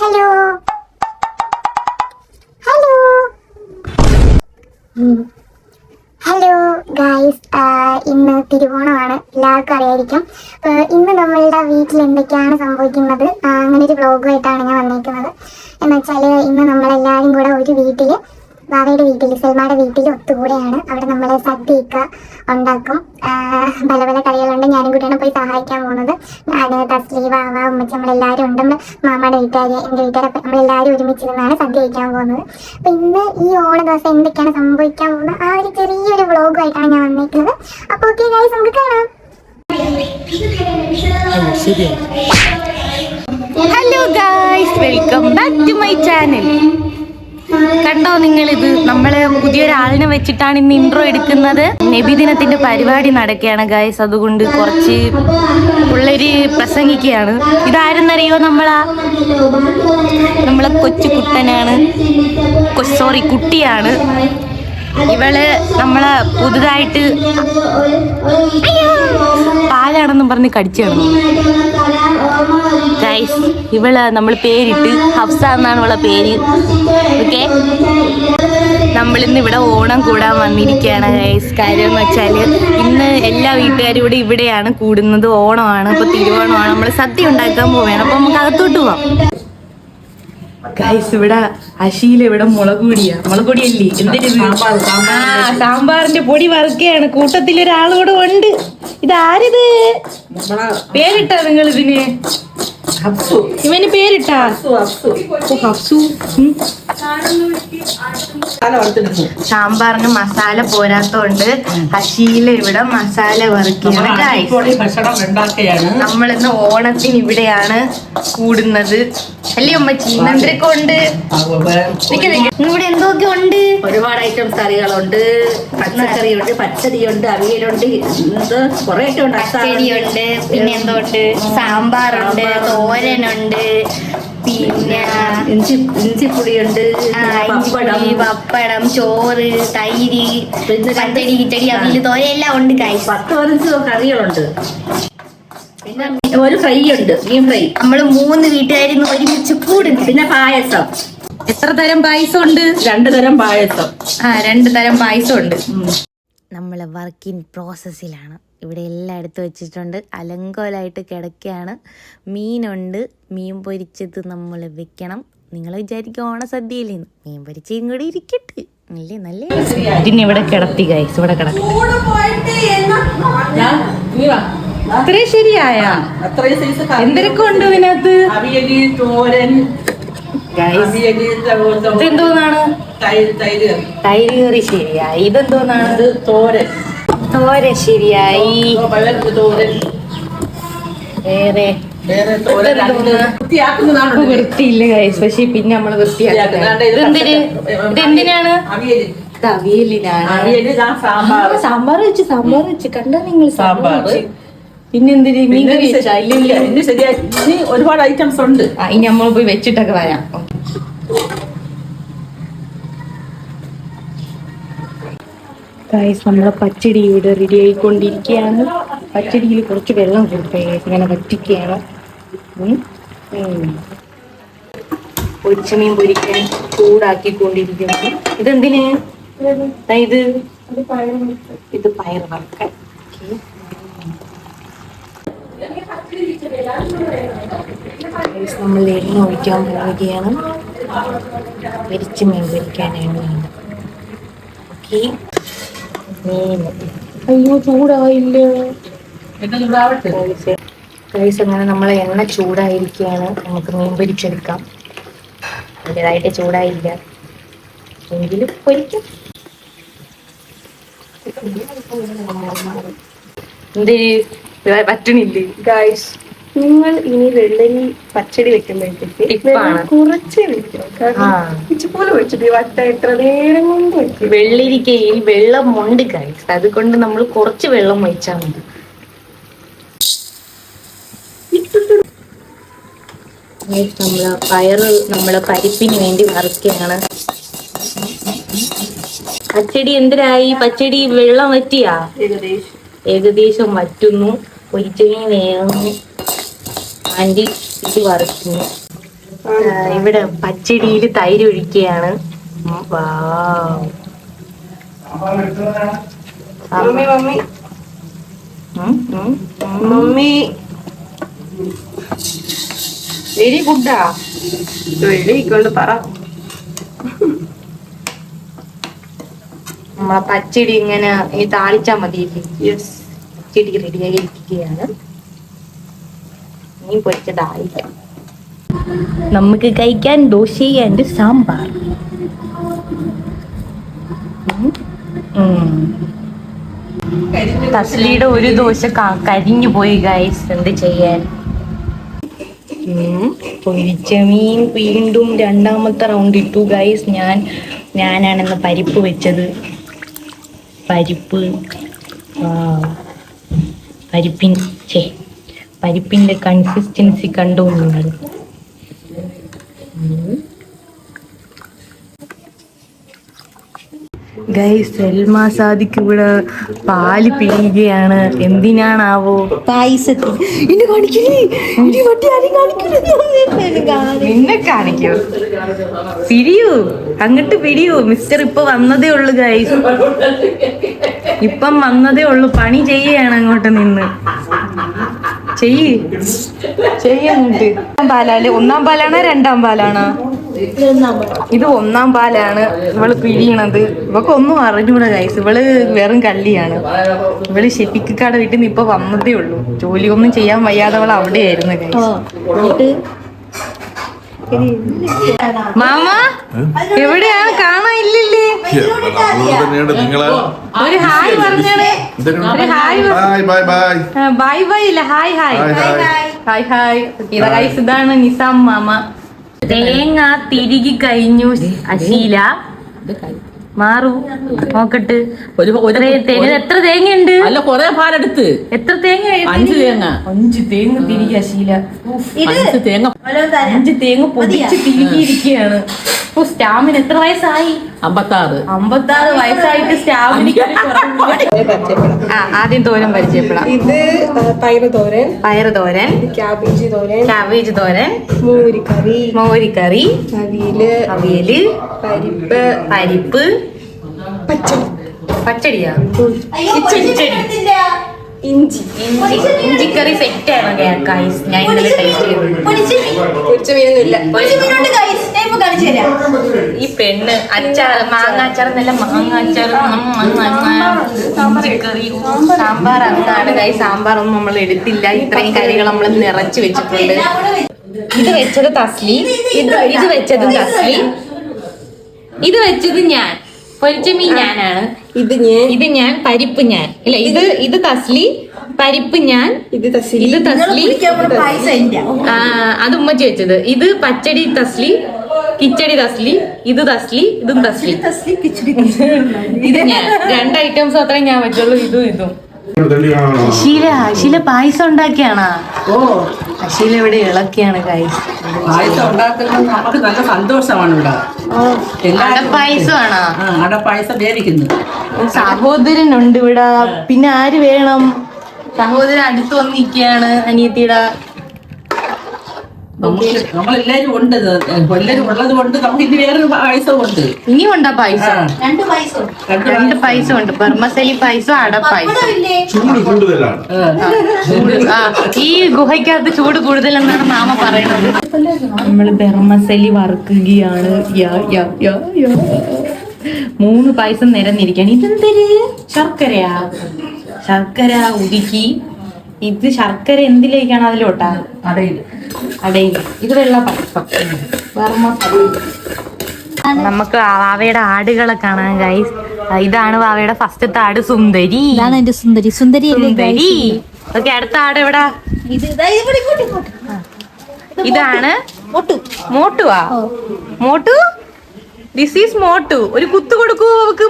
Hello hello hello guys, ഇന്ന് തിരുവോണമാണ്, എല്ലാവർക്കും അറിയായിരിക്കും. ഇന്ന് നമ്മളുടെ വീട്ടിൽ എന്തൊക്കെയാണ് സംഭവിക്കുന്നത്, അങ്ങനെ ഒരു വ്ലോഗുമായിട്ടാണ് ഞാൻ വന്നിരിക്കുന്നത്. എന്ന് വെച്ചാൽ ഇന്ന് നമ്മളെല്ലാവരും കൂടെ ഒരു വീട്ടിൽ, ബാവയുടെ വീട്ടിൽ, സൽമായുടെ വീട്ടിൽ ഒത്തുകൂടെയാണ്. അവിടെ നമ്മൾ സദ്യയൊക്കെ ഉണ്ടാക്കും. പല പല കറികളുണ്ട്. ഞാനും കൂടെയാണ് പോയി സഹായിക്കാൻ പോകുന്നത്. ഞാൻ, തസ്ലി, വാവ, ഉമ്മച്ചി, നമ്മളെല്ലാവരും ഉണ്ട്. മാമയുടെ വീട്ടുകാർ, എൻ്റെ വീട്ടുകാരൊക്കെ നമ്മളെല്ലാവരും ഒരുമിച്ചിരുന്നാണ് സദ്യ കഴിക്കാൻ പോകുന്നത്. അപ്പം ഇന്ന് ഈ ഓണ ദിവസം എന്തൊക്കെയാണ് സംഭവിക്കാൻ പോകുന്നത്, ആ ഒരു ചെറിയൊരു വ്ലോഗുമായിട്ടാണ് ഞാൻ വന്നിരിക്കുന്നത്. അപ്പോൾ ഓക്കെ ഗൈസ്, നമുക്ക് കാണാം. Hello guys, welcome back to my channel. കണ്ടോ നിങ്ങളിത്, നമ്മള് പുതിയൊരാളിനെ വെച്ചിട്ടാണ് ഇന്ന് ഇൻട്രോ എടുക്കുന്നത്. നബിദിനത്തിന്റെ പരിപാടി നടക്കുകയാണ് ഗായ്സ്, അതുകൊണ്ട് കുറച്ച് പിള്ളേര് പ്രസംഗിക്കുകയാണ്. ഇതാരെന്നറിയോ? നമ്മളെ കൊച്ചു കുട്ടനാണ്, സോറി കുട്ടിയാണ്. ഇവള് നമ്മളെ പുതുതായിട്ട് പാലാണെന്നും പറഞ്ഞ് കടിച്ചു കിടന്നു ഗൈസ്. ഇവള് നമ്മൾ പേരിട്ട് ഹഫ്സ എന്നാണ് ഇവളെ പേര്. ഓക്കെ, നമ്മളിന്ന് ഇവിടെ ഓണം കൂടാൻ വന്നിരിക്കുകയാണ് ഗൈസ്. കാര്യം എന്ന് വെച്ചാൽ ഇന്ന് എല്ലാ വീട്ടുകാരും കൂടെ ഇവിടെയാണ് കൂടുന്നത്. ഓണമാണ്, അപ്പോൾ തിരുവോണമാണ്. നമ്മൾ സദ്യ ഉണ്ടാക്കാൻ പോവുകയാണ്. അപ്പോൾ നമുക്ക് അകത്തോട്ട് പോവാം ഗൈസ്. ഇവിടെ അശീല ഇവിടെ മുളക് പൊടിയല്ലേ, എന്തിനു സാമ്പാറിന്റെ പൊടി വറുക്കുകയാണ്. കൂട്ടത്തിൽ ഒരാളൂടെ ഉണ്ട്. ഇതാരിത്? പേരിട്ടാ നിങ്ങൾ ഇതിന്? ഇവന് പേരിട്ടാ? സാമ്പാറിന് മസാല പോരാത്തോണ്ട് അശീല ഇവിടെ മസാല വറുക്കുകയാണ്. നമ്മളിന്ന് ഓണത്തിന് ഇവിടെയാണ് കൂടുന്നത് അല്ലേ ഉമ്മച്ചി? എന്തൊക്കെ ഉണ്ട് ഇവിടെ? എന്തൊക്കെ ഉണ്ട്? ഒരുപാട് ഐറ്റംസ് കറികളുണ്ട്. പച്ചക്കറിയുണ്ട്, പച്ചടിയുണ്ട്, അവിയലുണ്ട്, കുറെ ഐറ്റം പച്ചടിയുണ്ട്. പിന്നെ എന്തോണ്ട്? സാമ്പാറുണ്ട്, തോരനുണ്ട്, പിന്നെ ഇഞ്ചിപ്പൊടിയുണ്ട്, പപ്പടം, ചോറ്, തൈര്, പിന്നെ പച്ചടി, കിച്ചടി, അവിയല്, തോരൻ എല്ലാം ഉണ്ട്. 10-15 കറികളുണ്ട്. പിന്നെ ഒരു ഫ്രൈ ഉണ്ട്, മീൻ ഫ്രൈ. നമ്മള് 3 വീട്ടുകാരിന്ന് ഒരുമിച്ച് കൂടും. പിന്നെ പായസം. എത്ര തരം പായസം ഉണ്ട്? 2 തരം പായസം. 2 തരം പായസം ഉണ്ട്. നമ്മൾ വർക്ക് ഇൻ പ്രോസസ്സിലാണ്. ഇവിടെ എല്ലാം എടുത്ത് വെച്ചിട്ടുണ്ട്. അലങ്കോലായിട്ട് കിടക്കുകയാണ്. മീനുണ്ട്, മീൻ പൊരിച്ചത് നമ്മൾ വെക്കണം. നിങ്ങൾ വിചാരിക്കും ഓണസദ്യയില്ലെന്ന്. മീൻ പൊരിച്ചതും കൂടി ഇരിക്കട്ടെ. അല്ലേ നല്ല. ഇതിന് ഇവിടെ കിടത്തി ഗൈസ്, ഇവിടെ കിടക്കും. അത്രയും ശരിയായ എന്തൊക്കെ ഉണ്ട് ഇതിനകത്ത്? ഇതെന്തോന്നാണ്? തൈര് കറി ശരിയായി. ഇതെന്തോന്നാണ്? തോരൻ ശരിയായി. വേറെ വൃത്തിയില്ല ഗൈസ്, പക്ഷെ പിന്നെ നമ്മള് വൃത്തിയാക്കുന്നത്. ഇതെന്തിനാണ്? അവിയലിനാണ്. സാമ്പാർ വെച്ച് കണ്ടാ നിങ്ങൾ? സാമ്പാർ. പിന്നെന്തിന്? മീൻ കറി വെച്ചാ? ഇല്ല, ഒരുപാട് ഐറ്റംസ് ഉണ്ട്. ഇനി നമ്മൾ പോയി വെച്ചിട്ടൊക്കെ വരാം. ഗൈസ്, നമ്മളെ പച്ചടി ഇവിടെ റെഡി ആയിക്കൊണ്ടിരിക്കുകയാണ്. പച്ചടിയിൽ കുറച്ച് വെള്ളം കൊടുത്തേ, ഇങ്ങനെ വറ്റിക്കുകയാണ്. പൊരിച്ച മീൻ പൊരിക്കാൻ ചൂടാക്കിക്കൊണ്ടിരിക്കുന്നു. ഇതെന്തിന്? ഇത് പയർ വറുക്കാൻ. നമ്മൾ എണ്ണ ഒഴിക്കാൻ പോവുകയാണ്. പൊരിച്ച മീൻ പൊരിക്കാൻ എണ്ണയാണ്. ഓക്കെ, അയ്യോ ചൂടായില്ല ഗൈസ്. അങ്ങനെ നമ്മളെ എണ്ണ ചൂടായിരിക്കുകയാണ്. നമുക്ക് മീൻ പൊരിച്ചെടുക്കാം. അതിൻ്റെതായിട്ട് ചൂടായില്ല എങ്കിലും പൊരിക്കാം. എന്തൊരു പറ്റണില്ലേ ഗൈസ്? നിങ്ങൾ ഇനി വെള്ളരി പച്ചടി വെക്കുമ്പോഴത്തേക്ക് കുറച്ച് വെക്കണം. വെച്ചിട്ട് വട്ട എത്ര നേരം കൊണ്ട് വെക്കും. വെള്ളരിക്കയിൽ വെള്ളം ഉണ്ട് ഗൈസ്, അതുകൊണ്ട് നമ്മൾ കുറച്ച് വെള്ളം ഒഴിച്ചാൽ മതി. നമ്മളെ പരിപ്പിന് വേണ്ടി വറുക്കുകയാണ്. പച്ചടി എന്തിനായി? പച്ചടി വെള്ളം വറ്റിയാ? ഏകദേശം വറ്റുന്നു. പൊരിച്ചമീൻ വേഗം ആൻറ്റി ഇത് വറുക്കുന്നു. ഇവിടെ പച്ചടിയിൽ തൈര് ഒഴിക്കുകയാണ്. വാവ്. Mummy very good. വെളിക്കൊണ്ട് പറ. നമ്മളെ പച്ചടി ഇങ്ങനെ ഈ താളിച്ചാ മതി. യെസ്, പച്ചടി റെഡിയായിരിക്കുകയാണ്. മീൻ പൊരിച്ചതായില്ല. നമുക്ക് കഴിക്കാൻ ദോശ ആൻഡ് സാമ്പാർ. തസ്ലിയുടെ ഒരു ദോശ കരിഞ്ഞു പോയി ഗൈസ്, എന്ത് ചെയ്യാൻ. പൊരിച്ച മീൻ വീണ്ടും രണ്ടാമത്തെ റൗണ്ട് ഇട്ടു ഗൈസ്. ഞാനാണെന്ന് പരിപ്പ് വെച്ചത്. പരിപ്പ് പരിപ്പിന്റെ കൺസിസ്റ്റൻസി കണ്ടു നിങ്ങൾ. ഗൈസ്, സൽമാ സാദിക്ക് ഇവിടെ പാല് പിഴിയുകയാണ്. എന്തിനാണാവോ? പായസത്തിൽ. നിന്നെ കാണിക്കൂ. പിരിയൂ, അങ്ങോട്ട് പിരിയൂ. മിസ്റ്റർ ഇപ്പൊ വന്നതേ ഉള്ളു ഗൈസ്, ഇപ്പം വന്നതേ ഉള്ളു. പണി ചെയ്യാണ് അങ്ങോട്ട് നിന്ന്. ചെയ്യങ്ങോട്ട്. പാലാല് ഒന്നാം പാലാണോ രണ്ടാം പാലാണോ? ഇത് ഒന്നാം പാലാണ്. ഇവള് പിഴിയണത്. ഇവക്ക് ഒന്നും അറിഞ്ഞൂടാ ഗൈസ്. ഇവള് വെറും കള്ളിയാണ്. ഇവള് ഷെഫിക്കാടെ വീട്ടിൽ നിന്ന് ഇപ്പൊ വന്നതേ ഉള്ളൂ. ജോലിയൊന്നും ചെയ്യാൻ വയ്യാതെ അവൾ അവിടെയായിരുന്നു ഗൈസ്. മാമ എവിടെയാണ്? കാണാനില്ലേ? ഒരു ഹായ് പറഞ്ഞേ. ഒരു ഹായ്. ബൈ ബൈ ഇല്ല, hi hi hi hi. Guys, ഇതാണ് നിസാം മാമ. തേങ്ങ തിരികി കഴിഞ്ഞു. അശീല മാറു നോക്കട്ട്. എത്ര തേങ്ങയുണ്ട്? അല്ല, കൊറേ പാലെടുത്ത്. എത്ര തേങ്ങ? 5 തേങ്ങ. 5 തേങ്ങ തിരികെ അശീല. 5 തേങ്ങ. 5 തേങ്ങ പൊതിച്ച് തിരികിയിരിക്കുകയാണ്. സ്റ്റാമിന് എത്ര വയസ്സായി? 56 വയസ്സായിട്ട് സ്റ്റാമിന്. ആദ്യം തോരൻ പരിചയപ്പെടാം. ഇത് പയറ് തോരൻ, ക്യാബേജ് തോരൻ, മോരിക്കറി, അവിയല്, പരിപ്പ്, പച്ചടിയാ, ഇഞ്ചിക്കറി സെറ്റ് ആണ് ഗൈസ്. ഞാൻ ഇന്നലെ ടേസ്റ്റ് ചെയ്തു. പൊരിച്ച മീനൊന്നുമില്ല. ഈ പെണ്ണ് അച്ചാറ്, മാങ്ങ അച്ചാർ, നല്ല മാങ്ങ അച്ചാർ, ഇഞ്ചിക്കറി, സാമ്പാർ. അങ്ങാണ് ഗൈസ്. സാമ്പാർ ഒന്നും നമ്മൾ എടുത്തില്ല. ഇത്രയും കറികൾ നമ്മൾ നിറച്ചു വെച്ചിട്ടുണ്ട്. ഇത് വെച്ചത് തസ്ലി, ഇത് വെച്ചത് തസ്ലി, ഇത് വെച്ചത് ഞാൻ. പൊരിച്ച മീൻ ഞാനാണ്. ഇത് ഞാൻ, പരിപ്പ് ഞാൻ. ഇല്ല, ഇത് തസ്ലി, പരിപ്പ് ഞാൻ, ഇത് തസ്ലി. അത് ഉമ്മച്ചി വെച്ചത്. ഇത് പച്ചടി തസ്ലി, കിച്ചടി തസ്ലി, ഇത് തസ്ലി, ഇതും തസ്ലി. ഇത് ഞാൻ. 2 ഐറ്റംസ് അത്രയും ഞാൻ വെച്ചുള്ളൂ. ഇതും. അശീല പായസം ഉണ്ടാക്കിയാണോ? അശീല ഇവിടെ ഇളക്കിയാണ് ഗൈസ്. പായസം ഉണ്ടാക്കുന്നത് നമുക്ക് നല്ല സന്തോഷമാണ്. ഇവിടെ അടപ്പായസമാണോ? അടപ്പായസം വേവിക്കുന്നു. സഹോദരനുണ്ട് ഇവിടെ. പിന്നെ ആര് വേണം? സഹോദരൻ അടുത്ത് വന്നിരിക്കുകയാണ്. അനിയത്തിയുടെ. നമ്മളെല്ലാരും ഉണ്ട്. എല്ലാരും ഉള്ളത് കൊണ്ട് നമുക്ക് ഇനി വേറൊരു പായസം ഉണ്ട്. ഇനിയും ഉണ്ടാ പായസം? 2 പായസം ഉണ്ട്. ബർമസലി പായസം, അടപ്പായസം. ഈ ഗുഹയ്ക്കകത്ത് ചൂട് കൂടുതലെന്നാണ് മാമ പറയുന്നത്. നമ്മള് ബർമസലി വറുക്കുകയാണ്. 3 പായസം നിരന്നിരിക്കാണ്. ഇതെന്തര്? ശർക്കരയാ? ശർക്കര ഉരുക്കി. ഇത് ശർക്കര എന്തിലേക്കാണ്? അതിലോട്ടാ? അടയിൽ. ഇത് വെള്ള പായസം. നമുക്ക് വാവയുടെ ആടുകളെ കാണാൻ ഗൈസ്. ഇതാണ് വാവയുടെ ഫസ്റ്റത്തെ ആട്, സുന്ദരി. സുന്ദരി. ഓക്കെ, അടുത്ത ആട് എവിടാ? ഇതാണ് മോട്ടുവാ. Motu, this is Motu. ഒരു കുത്തു കൊടുക്കൂ അവക്ക്.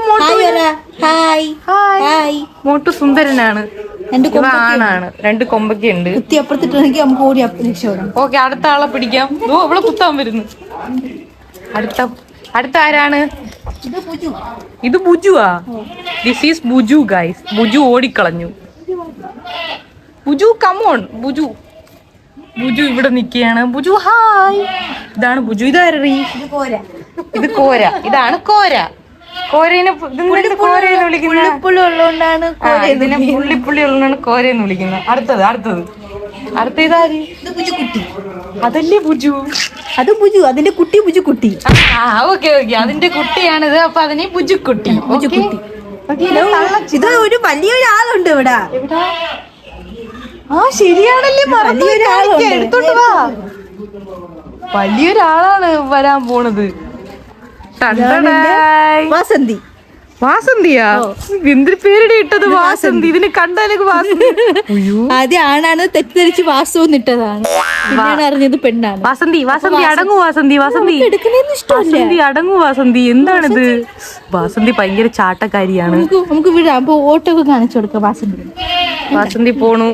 ഹായ്. മോട്ടു സുന്ദരനാണ്. ആണാണ്. 2 കൊമ്പൊക്കെ ഉണ്ട്. ഓക്കെ, അടുത്ത ആളെ പിടിക്കാം. അവളെ കുത്താൻ വരുന്നു. അടുത്ത ആരാണ്? ഇത് ബുജുവാ. This is Buju guys. Buju ഓടിക്കളഞ്ഞു. ബുജു, കമോൺ ബുജു. ബുജു ഇവിടെ നിക്കുകയാണ്. ബുജു ഹായ്. ഇതാണ് ബുജു. ഇതാരീ ഇത് കോര. ഇതാണ് കോര. കോരേനെ കോരയെന്ന് വിളിക്കുന്നത് ഇതിനെ പുള്ളിപ്പുള്ളി ഉള്ളതാണ് കോരയെന്ന് വിളിക്കുന്നത്. അടുത്ത ഇതാര്? അതല്ലേ ബുജു. അത് ബുജു, അതിന്റെ കുട്ടി ബുജുക്കുട്ടി. ഓക്കെ അതിന്റെ കുട്ടിയാണിത്. അപ്പൊ അതിനെ ബുജുക്കുട്ടി. ഇത് ഒരു വലിയൊരാളുണ്ട് ഇവിടെ. ശരിയാണല്ലേ, എടുത്തോണ്ട് വാ. വലിയൊരാളാണ് വരാൻ പോണത്. വാസന്തി. വാസന്തിയാ? എന്തൊരു പേരുടെ ഇട്ടത് വാസന്തി. ഇതിനെ കണ്ടാലേക്ക് വാസന്തി. ആദ്യം ആണാണ് തെറ്റിദ്ധരിച്ച് വാസു ഇട്ടതാണ്, പിന്നെയാണ് അറിഞ്ഞത് പെണ്ണാണ്. വാസന്തി അടങ്ങു. വാസന്തി അടങ്ങു. വാസന്തി എന്താണിത്? വാസന്തി ഭയങ്കര ചാട്ടക്കാരിയാണ്. നമുക്ക് വിടാം. അപ്പൊ ഓട്ടോ ഒക്കെ കാണിച്ചു കൊടുക്കാം. വാസന്തി പോണു.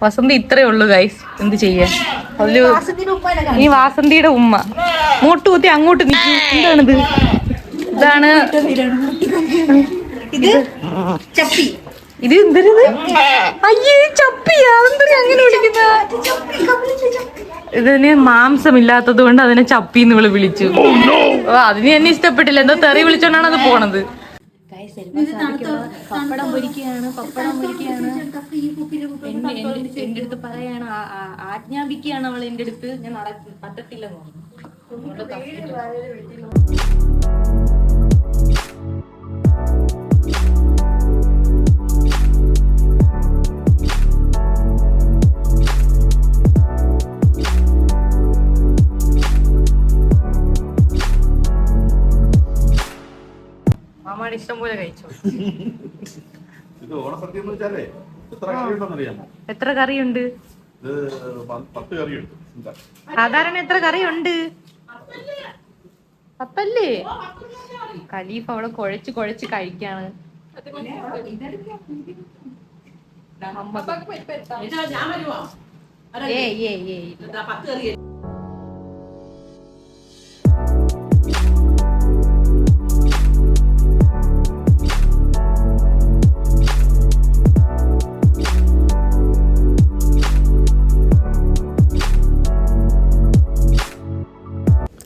വസന്തി ഇത്രേ ഉള്ളു ഗൈസ്. എന്ത് ചെയ്യാൻ? അതില് ഈ വാസന്തിയുടെ ഉമ്മ അങ്ങോട്ട് കുത്തി അങ്ങോട്ട് നിൽക്കും. എന്താണിത്? ഇതാണ് ഇത് എന്തരുത്? അയ്യേ ചപ്പിയാ? എന്തൊരു അങ്ങനെ വിളിക്കുന്ന? ഇതിന് മാംസമില്ലാത്തത് കൊണ്ട് അതിനെ ചപ്പിന്ന് ഇവള് വിളിച്ചു. അതിന് എന്നെ ഇഷ്ടപ്പെട്ടില്ല. എന്തോ തെറി വിളിച്ചോണ്ടാണ് അത് പോണത്. പപ്പടം പൊരിക്കുകയാണ്. എന്റെ അടുത്ത് പറയാണ്, ആജ്ഞാപിക്കുകയാണ് അവൾ എന്റെ അടുത്ത്. ഞാൻ പറ്റത്തില്ലെന്ന് പറഞ്ഞു. മാമാടെ ഇഷ്ടം പോലെ കഴിച്ചോ. ഇത് ഓണസദ്യ എന്ന് വെച്ചാലേ എത്ര കറിയുണ്ടെന്നറിയാമോ? എത്ര കറിയുണ്ട്? ഇത് 10 കറിയുണ്ട്. സാധാരണ എത്ര കറിയുണ്ട്? 10 ഖലീഫ അവിടെ കുഴച്ച് കഴിക്കാണ്.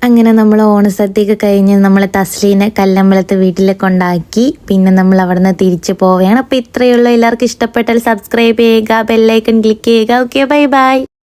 അങ്ങനെ നമ്മൾ ഓണസദ്യയൊക്കെ കഴിഞ്ഞ് നമ്മളെ തസ്ലീനെ കല്ലമ്പലത്തെ വീട്ടിൽ കൊണ്ടാക്കി. പിന്നെ നമ്മൾ അവിടെ നിന്ന് തിരിച്ചു പോവുകയാണ്. അപ്പോൾ ഇത്രയുള്ള എല്ലാവർക്കും ഇഷ്ടപ്പെട്ടാൽ സബ്സ്ക്രൈബ് ചെയ്യുക, ബെല്ലൈക്കൺ ക്ലിക്ക് ചെയ്യുക. Okay, by.